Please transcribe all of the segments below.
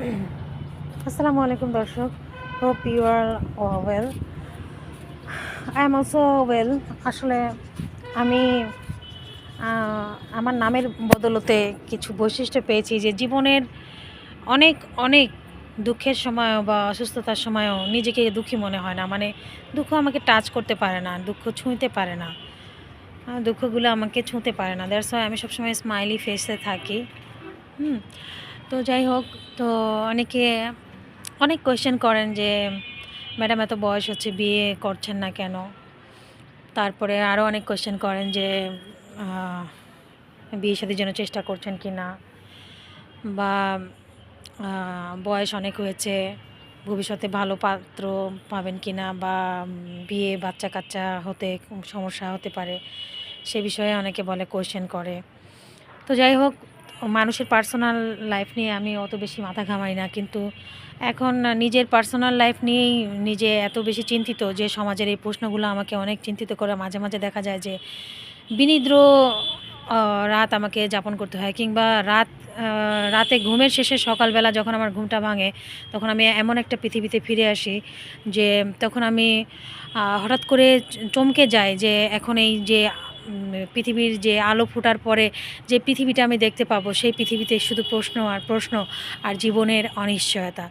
আসসালামু আলাইকুম দর্শক, hope you are well. I am also well. আসলে আমি আমার নামের বদলতে কিছু বৈশিষ্ট্য পেয়েছি যে জীবনের অনেক অনেক দুঃখের সময়ও বা অসুস্থতার সময়ও নিজেকে দুঃখী মনে হয় না। মানে দুঃখ আমাকে টাচ করতে পারে না, দুঃখ ছুঁইতে পারে না, দুঃখগুলো আমাকে ছুঁতে পারে না। দ্যাটস ওয়াই আমি সবসময় স্মাইলি ফেসে থাকি। হুম তো যাই হোক, তো অনেকে অনেক কোয়েশ্চেন করেন যে ম্যাডাম এত বয়স হচ্ছে বিয়ে করছেন না কেন। তারপরে আরও অনেক কোয়েশ্চেন করেন যে আহ, বিয়ে শাদির জন্য চেষ্টা করছেন কি না, বা বয়স অনেক হয়েছে, ভবিষ্যতে ভালো পাত্র পাবেন কি না, বা বিয়ে বাচ্চা কাচ্চা হতে সমস্যা হতে পারে, সে বিষয়ে অনেকে বলে কোয়েশ্চেন করে। তো যাই হোক, মানুষের পার্সোনাল লাইফ নিয়ে আমি অত বেশি মাথা ঘামাই না, কিন্তু এখন নিজের পার্সোনাল লাইফ নিয়েই নিজে এত বেশি চিন্তিত যে সমাজের এই প্রশ্নগুলো আমাকে অনেক চিন্তিত করে। মাঝে মাঝে দেখা যায় যে বিনিদ্র রাত আমাকে যাপন করতে হয়, কিংবা রাতে ঘুমের শেষে সকালবেলা যখন আমার ঘুমটা ভাঙে, তখন আমি এমন একটা পৃথিবীতে ফিরে আসি যে তখন আমি হঠাৎ করে চমকে যাই যে এখন এই যে পৃথিবীর যে আলো ফোটার পরে যে পৃথিবীটা আমি দেখতে পাবো, সেই পৃথিবীতে শুধু প্রশ্ন আর প্রশ্ন আর জীবনের অনিশ্চয়তা।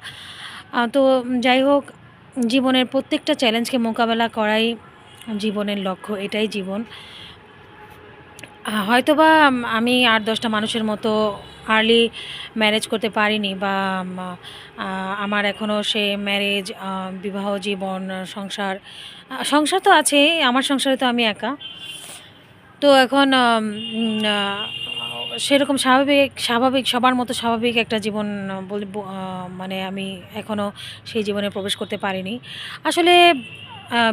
তো যাই হোক, জীবনের প্রত্যেকটা চ্যালেঞ্জকে মোকাবেলা করাই জীবনের লক্ষ্য, এটাই জীবন। হয়তোবা আমি ৮-১০টা মানুষের মতো আর্লি ম্যারেজ করতে পারিনি, বা আমার এখনও সে ম্যারেজ, বিবাহ জীবন, সংসার সংসার তো আছেই, আমার সংসারে তো আমি একা। তো এখন সেরকম স্বাভাবিক স্বাভাবিক সবার মতো স্বাভাবিক একটা জীবন মানে আমি এখনও সেই জীবনে প্রবেশ করতে পারিনি। আসলে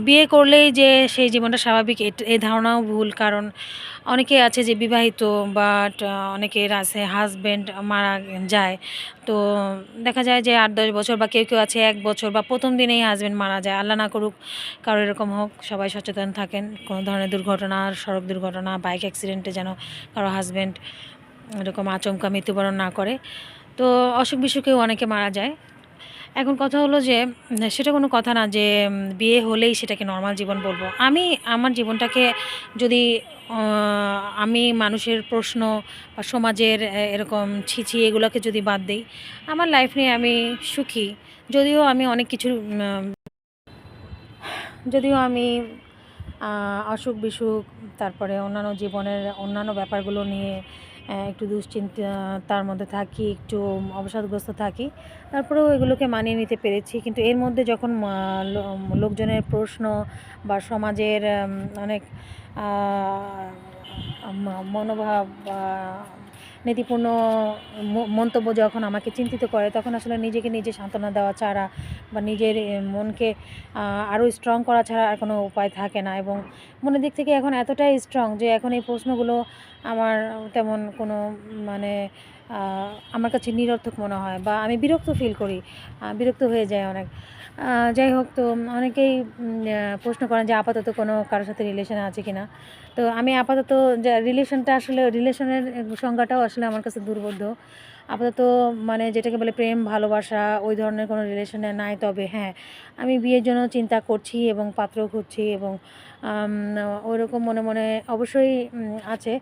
বিয়ে করলেই যে সেই জীবনটা স্বাভাবিক, এ ধারণাও ভুল। কারণ অনেকে আছে যে বিবাহিত, বাট অনেকের আছে হাজব্যান্ড মারা যায়। তো দেখা যায় যে ৮-১০ বছর, বা কেউ কেউ আছে ১ বছর, বা প্রথম দিনেই হাজব্যান্ড মারা যায়। আল্লাহ না করুক কারো এরকম হোক। সবাই সচেতন থাকেন, কোনো ধরনের দুর্ঘটনা, সড়ক দুর্ঘটনা, বাইক অ্যাক্সিডেন্টে যেন কারো হাজব্যান্ড এরকম আচমকা মৃত্যুবরণ না করে। তো অসুখ বিসুখেও অনেকে মারা যায়। এখন কথা হলো যে সেটা কোনো কথা না যে বিয়ে হলেই সেটাকে নর্মাল জীবন বলবো। আমি আমার জীবনটাকে যদি আমি মানুষের প্রশ্ন বা সমাজের এরকম ছি ছি এগুলোকে যদি বাদ দিই, আমার লাইফ নিয়ে আমি সুখী। যদিও আমি অনেক কিছু যদিও আমি অসুখ বিসুখ, তারপরে অন্যান্য জীবনের অন্যান্য ব্যাপারগুলো নিয়ে একটু দুশ্চিন্তার মধ্যে থাকি, একটু অবসাদগ্রস্ত থাকি, তারপরেও এগুলোকে মানিয়ে নিতে পেরেছি। কিন্তু এর মধ্যে যখন লোকজনের প্রশ্ন বা সমাজের অনেক মনোভাব বা নীতিপূর্ণ মন্তব্য যখন আমাকে চিন্তিত করে, তখন আসলে নিজেকে নিজে সান্ত্বনা দেওয়া ছাড়া বা নিজের মনকে আরও স্ট্রং করা ছাড়া আর কোনো উপায় থাকে না। এবং মনের দিক থেকে এখন এতটাই স্ট্রং যে এখন এই প্রশ্নগুলো আমার তেমন কোনো মানে আমার কাছে নিরর্থক মনে হয়, বা আমি বিরক্ত ফিল করি, বিরক্ত হয়ে যায় অনেক। যাই হোক, তো অনেকেই প্রশ্ন করেন যে আপাতত কোনো কারোর সাথে রিলেশনে আছে কি না। তো আমি আপাতত যা রিলেশনটা, আসলে রিলেশনের সংজ্ঞাটাও আসলে আমার কাছে দুর্বোধ্য। আপাতত মানে যেটাকে বলে প্রেম ভালোবাসা, ওই ধরনের কোনো রিলেশনে নাই। তবে হ্যাঁ, আমি বিয়ের জন্য চিন্তা করছি এবং পাত্র খুঁজছি, এবং ওইরকম মনে মনে অবশ্যই আছে।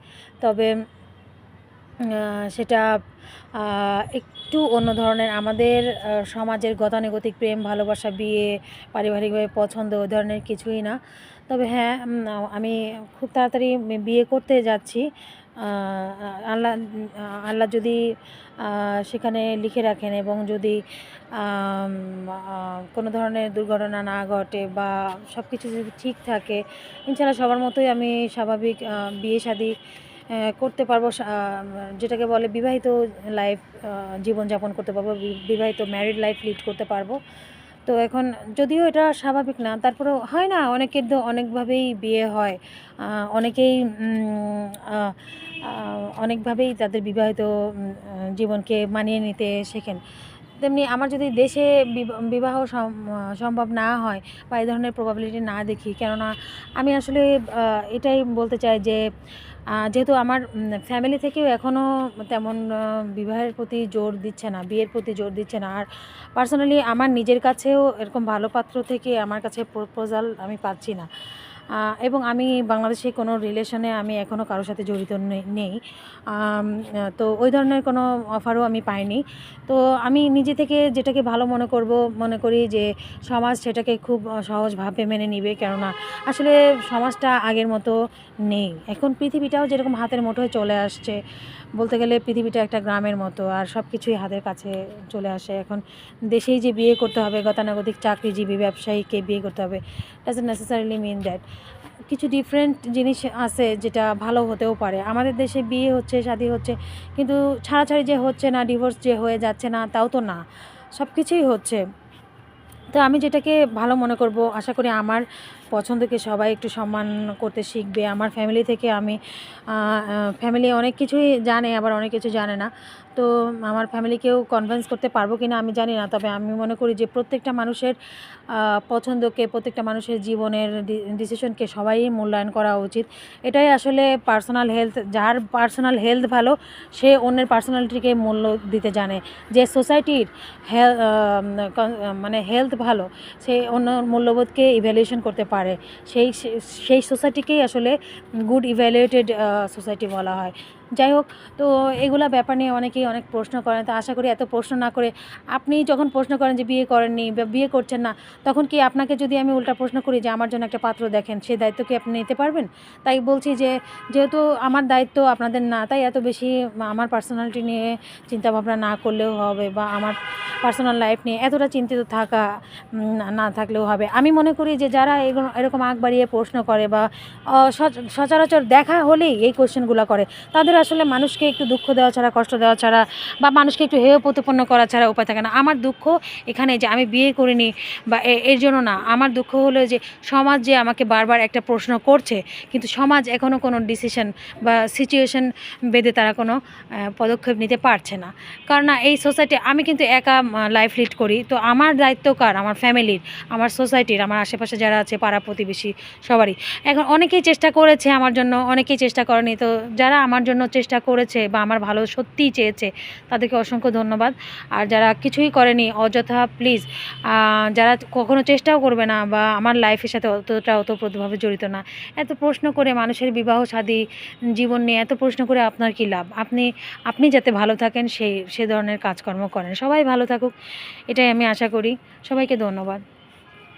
তবে সেটা একটু অন্য ধরনের। আমাদের সমাজের গতানুগতিক প্রেম ভালোবাসা, বিয়ে, পারিবারিকভাবে পছন্দ, ওই ধরনের কিছুই না। তবে হ্যাঁ, আমি খুব তাড়াতাড়ি বিয়ে করতে যাচ্ছি। আল্লাহ আল্লাহ যদি সেখানে লিখে রাখেন, এবং যদি কোনো ধরনের দুর্ঘটনা না ঘটে, বা সব কিছু যদি ঠিক থাকে, ইনশাআল্লাহ সবার মতোই আমি স্বাভাবিক বিয়ে শাদী করতে পারবো। যেটাকে বলে বিবাহিত লাইফ জীবনযাপন করতে পারবো, বিবাহিত ম্যারিড লাইফ লিড করতে পারবো। তো এখন যদিও এটা স্বাভাবিক না, তারপরেও হয় না, অনেকের তো অনেকভাবেই বিয়ে হয়। অনেকেই অনেকভাবেই তাদের বিবাহিত জীবনকে মানিয়ে নিতে শেখেন। তেমনি আমার যদি দেশে বিবাহ সম্ভব না হয় বা এই ধরনের প্রবাবিলিটি না দেখি, কেননা আমি আসলে এটাই বলতে চাই যে যেহেতু আমার ফ্যামিলি থেকেও এখনও তেমন বিবাহের প্রতি জোর দিচ্ছে না, বিয়ের প্রতি জোর দিচ্ছে না। আর পার্সোনালি আমার নিজের কাছেও এরকম ভালো পাত্র থেকে আমার কাছে প্রপোজাল আমি পাচ্ছি না। এবং আমি বাংলাদেশে কোনো রিলেশনে আমি এখনও কারোর সাথে জড়িত নেই। তো ওই ধরনের কোনো অফারও আমি পাইনি। তো আমি নিজে থেকে যেটাকে ভালো মনে করি যে সমাজ সেটাকে খুব সহজভাবে মেনে নিবে, কেননা আসলে সমাজটা আগের মতো নেই। এখন পৃথিবীটাও যেরকম হাতের মুঠোয় চলে আসছে, বলতে গেলে পৃথিবীটা একটা গ্রামের মতো, আর সব কিছুই হাতের কাছে চলে আসে। এখন দেশেই যে বিয়ে করতে হবে, গতানুগতিক চাকরিজীবী ব্যবসায়ীকে বিয়ে করতে হবে, ডাজন্ট নেসেসারিলি মিন দ্যাট। কিছু ডিফারেন্ট জিনিস আছে যেটা ভালো হতেও পারে। আমাদের দেশে বিয়ে হচ্ছে, শাদী হচ্ছে, কিন্তু ছাড়াছাড়ি যে হচ্ছে না, ডিভোর্স যে হয়ে যাচ্ছে না, তাও তো না, সব কিছুই হচ্ছে। তো আমি যেটাকে ভালো মনে করব, আশা করি আমার পছন্দকে সবাই একটু সম্মান করতে শিখবে। আমার ফ্যামিলি থেকে আমি ফ্যামিলি অনেক কিছুই জানে, আবার অনেক কিছু জানে না। তো আমার ফ্যামিলিকেও কনভিন্স করতে পারবো কি না আমি জানি না। তবে আমি মনে করি যে প্রত্যেকটা মানুষের পছন্দকে, প্রত্যেকটা মানুষের জীবনের ডিসিশনকে সবাই মূল্যায়ন করা উচিত। এটাই আসলে পার্সোনাল হেলথ। যার পার্সোনাল হেলথ ভালো, সে অন্যের পার্সোনালিটিকে মূল্য দিতে জানে। যে সোসাইটির মানে হেলথ ভালো, সে অন্য মূল্যবোধকে ইভ্যালুয়েশন করতে পারে। সেই সোসাইটিকেই আসলে গুড ইভ্যালুয়েটেড সোসাইটি বলা হয়। যাই হোক, তো এগুলা ব্যাপার নিয়ে অনেকেই অনেক প্রশ্ন করেন। তো আশা করি এত প্রশ্ন না করে, আপনি যখন প্রশ্ন করেন যে বিয়ে করেননি বা বিয়ে করছেন না, তখন কি আপনাকে যদি আমি উল্টা প্রশ্ন করি যে আমার জন্য একটা পাত্র দেখেন, সেই দায়িত্ব কি আপনি নিতে পারবেন? তাই বলছি যে যেহেতু আমার দায়িত্ব আপনাদের না, তাই এত বেশি আমার পার্সোনালিটি নিয়ে চিন্তাভাবনা না করলেও হবে, বা আমার পার্সোনাল লাইফ নিয়ে এতটা চিন্তিত থাকা না থাকলেও হবে। আমি মনে করি যে যারা এরকম আগ বাড়িয়ে প্রশ্ন করে বা সচরাচর দেখা হলেই এই কোয়েশ্চেনগুলো করে, তাদের আসলে মানুষকে একটু দুঃখ দেওয়া ছাড়া, কষ্ট দেওয়া ছাড়া, বা মানুষকে একটু হেয় প্রতিপন্ন করা ছাড়া উপায় থাকে না। আমার দুঃখ এখানে যে আমি বিয়ে করিনি বা এর জন্য না, আমার দুঃখ হলো যে সমাজ যে আমাকে বারবার একটা প্রশ্ন করছে, কিন্তু সমাজ এখনও কোনো ডিসিশন বা সিচুয়েশন বেঁধে তারা কোনো পদক্ষেপ নিতে পারছে না। কারণ না, এই সোসাইটি, আমি কিন্তু একা লাইফ লিড করি, তো আমার দায়িত্ব কার? আমার ফ্যামিলির, আমার সোসাইটির, আমার আশেপাশে যারা আছে, পাড়া প্রতিবেশী, সবারই। এখন অনেকেই চেষ্টা করেছে আমার জন্য, অনেকেই চেষ্টা করেনি। তো যারা আমার জন্য চেষ্টা করেছে বা আমার ভালো সত্যিই চেয়েছে, তাদেরকে অসংখ্য ধন্যবাদ। আর যারা কিছুই করেনি, অযথা প্লিজ, যারা কখনো চেষ্টাও করবে না বা আমার লাইফের সাথে ওতপ্রোতভাবে জড়িত না, এত প্রশ্ন করে মানুষের বিবাহ শাদী জীবন নিয়ে এত প্রশ্ন করে আপনার কী লাভ? আপনি যাতে ভালো থাকেন সে ধরনের কাজকর্ম করেন। সবাই ভালো থাকুক, এটাই আমি আশা করি। সবাইকে ধন্যবাদ।